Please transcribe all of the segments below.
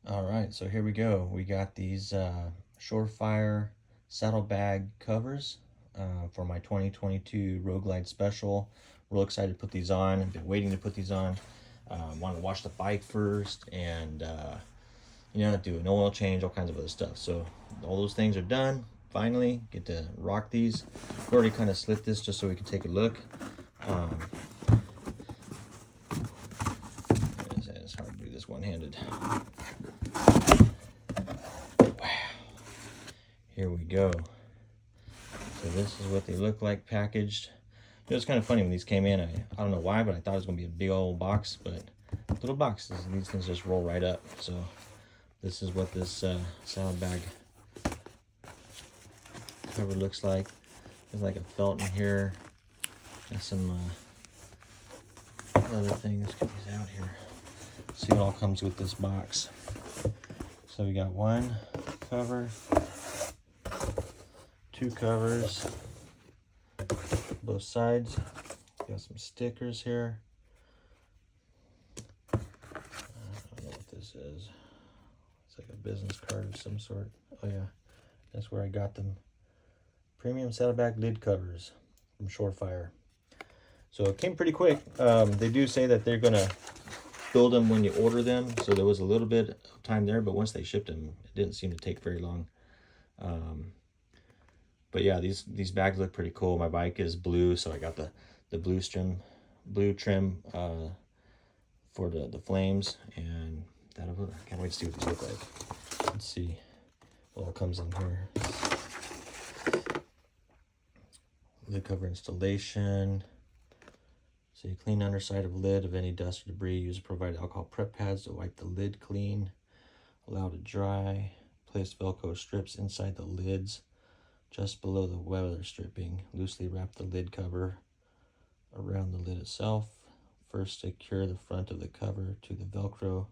All right, so here we go. We got these ShoreFire Saddlebag covers for my 2022 Road Glide Special. Real excited to put these on. I've been waiting to put these on. Want to wash the bike first and do an oil change, all kinds of other stuff. So all those things are done. Finally, get to rock these. We already kind of slit this just so we can take a look. It's hard to do this one-handed. Here we go. So this is what they look like packaged. It was kind of funny when these came in. I don't know why, but I thought it was going to be a big old box, but little boxes. These things just roll right up. So this is what this Saddlebag cover looks like. There's like a felt in here and some other things. Get these out here. See what all comes with this box. So we got one cover, two covers, both sides. Got some stickers here. I don't know what this is. It's like a business card of some sort. Oh yeah, that's where I got them. Premium Saddlebag lid covers from ShoreFire. So it came pretty quick. They do say that they're gonna build them when you order them, so there was a little bit of time there, but once they shipped them, it didn't seem to take very long. But yeah, these bags look pretty cool. My bike is blue, so I got the blue trim for the flames, and I can't wait to see what these look like. Let's see what all comes in here. Lid cover installation. So you clean underside of lid of any dust or debris. Use provided alcohol prep pads to wipe the lid clean. Allow to dry. Place Velcro strips inside the lids just below the weather stripping. Loosely wrap the lid cover around the lid itself. First secure the front of the cover to the Velcro,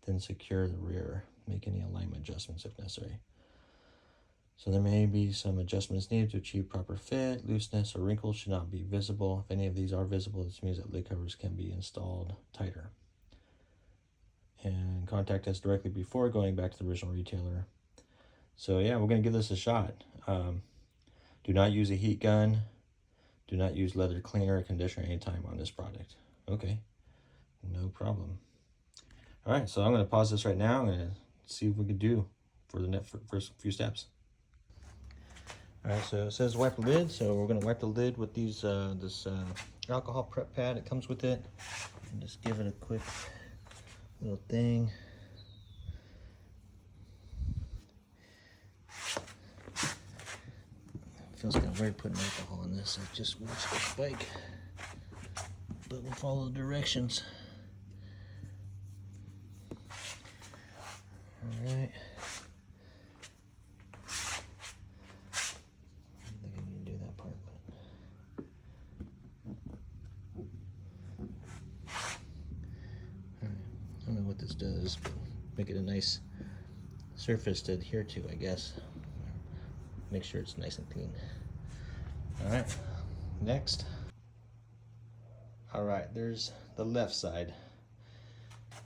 then secure the rear. Make any alignment adjustments if necessary. So there may be some adjustments needed to achieve proper fit. Looseness or wrinkles should not be visible. If any of these are visible, this means that lid covers can be installed tighter. And contact us directly before going back to the original retailer. So yeah, we're going to give this a shot. Do not use a heat gun. Do not use leather cleaner or conditioner anytime on this product. Okay, no problem. All right, so I'm going to pause this right now and see what we can do for the first few steps. All right, so it says wipe the lid, so we're going to wipe the lid with these this alcohol prep pad. It comes with it. And just give it a quick little thing. Feels kind of weird putting alcohol in this. I just watched this bike, but we'll follow the directions. All right. I don't know what this does, but make it a nice surface to adhere to, I guess. Make sure it's nice and clean. All right, next. All right, there's the left side.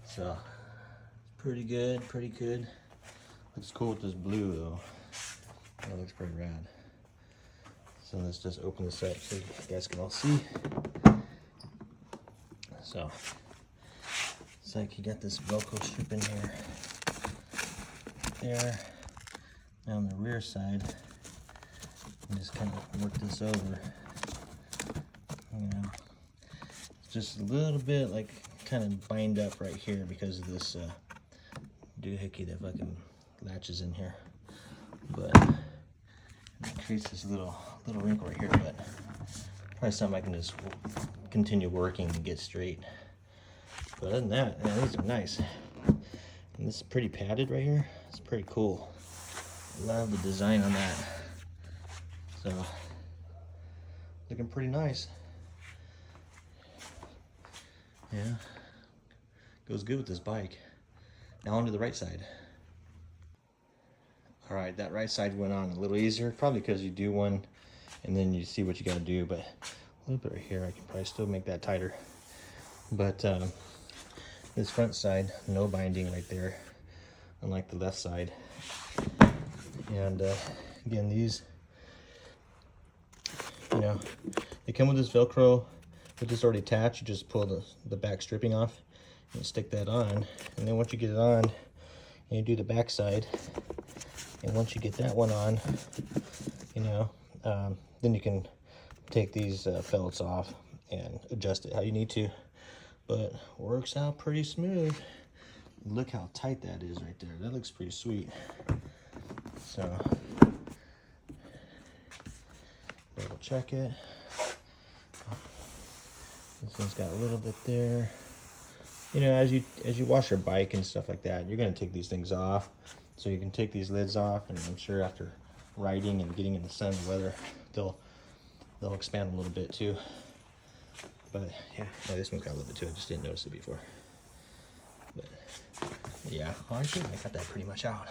So, pretty good, pretty good. Looks cool with this blue though. That looks pretty rad. So let's just open this up so you guys can all see. So, it's like you got this Velcro strip in here. There. Now on the rear side, you just kind of work this over. It's just a little bit like kind of bind up right here because of this doohickey that fucking latches in here. But it creates this little wrinkle right here, but probably something I can just continue working and get straight. But other than that, yeah, these are nice. And this is pretty padded right here. It's pretty cool. Love the design on that. So, looking pretty nice. Yeah, goes good with this bike. Now onto the right side. All right, that right side went on a little easier, probably because you do one and then you see what you gotta do, but a little bit right here, I can probably still make that tighter. But this front side, no binding right there. unlike the left side. And again, these, you know, they come with this Velcro with this already attached. You just pull the back stripping off and stick that on. And then once you get it on, and you do the back side, and once you get that one on, you know, then you can take these fellets off and adjust it how you need to. But works out pretty smooth. Look how tight that is right there. That looks pretty sweet. So double check it. This one's got a little bit there. You know, as you wash your bike and stuff like that, you're gonna take these things off. So you can take these lids off, and I'm sure after riding and getting in the sun and weather, they'll expand a little bit too. But yeah, this one's got a little bit too. I just didn't notice it before. But yeah, I think I got that pretty much out.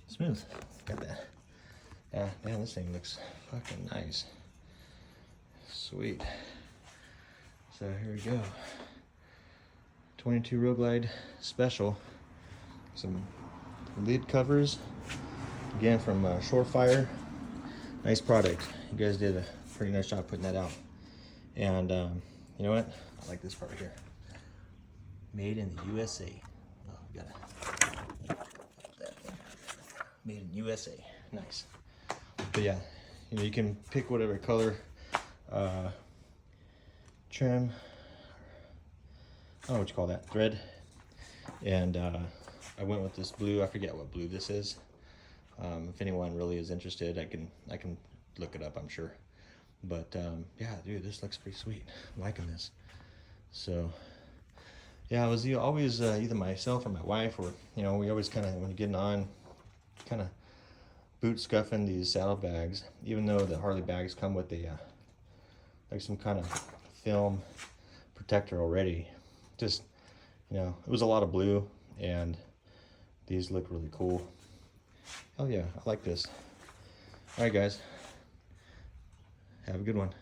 Smooth. Got that. Yeah, man, this thing looks fucking nice. Sweet. So here we go. 22 Road Glide Special. Some lid covers. Again from ShoreFire. Nice product. You guys did a pretty nice job putting that out. And you know what? I like this part right here. Made in the USA. Oh, we gotta made in USA. Nice. But yeah, you know, you can pick whatever color trim. Oh, what you call that? Thread. And I went with this blue. I forget what blue this is. If anyone really is interested, I can look it up, I'm sure. But yeah, dude, this looks pretty sweet. I'm liking this. So yeah, I was always either myself or my wife, or you know, we always kind of, when you're getting on, kind of boot scuffing these saddlebags, even though the Harley bags come with a like some kind of film protector already. Just, you know, it was a lot of blue, and these look really cool. Oh yeah, I like this. All right, guys. Have a good one.